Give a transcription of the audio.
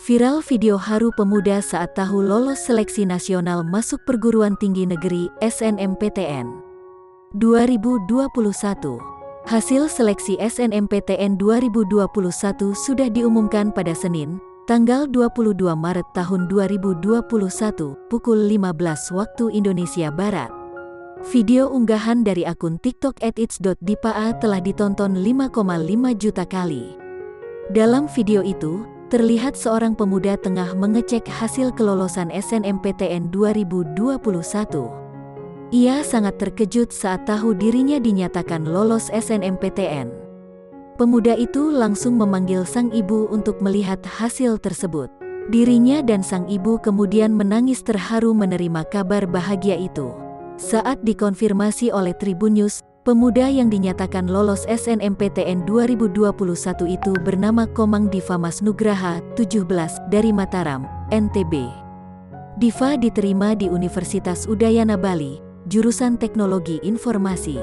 Viral video haru pemuda saat tahu lolos seleksi nasional masuk perguruan tinggi negeri SNMPTN 2021. Hasil seleksi SNMPTN 2021 sudah diumumkan pada Senin, tanggal 22 Maret tahun 2021, pukul 15 waktu Indonesia Barat. Video unggahan dari akun TikTok @its.dipa telah ditonton 5,5 juta kali. Dalam video itu, terlihat seorang pemuda tengah mengecek hasil kelolosan SNMPTN 2021. Ia sangat terkejut saat tahu dirinya dinyatakan lolos SNMPTN. Pemuda itu langsung memanggil sang ibu untuk melihat hasil tersebut. Dirinya dan sang ibu kemudian menangis terharu menerima kabar bahagia itu. Saat dikonfirmasi oleh Tribun News, pemuda yang dinyatakan lolos SNMPTN 2021 itu bernama Komang Diva Mas Nugraha, 17, dari Mataram, NTB. Diva diterima di Universitas Udayana Bali, jurusan Teknologi Informasi.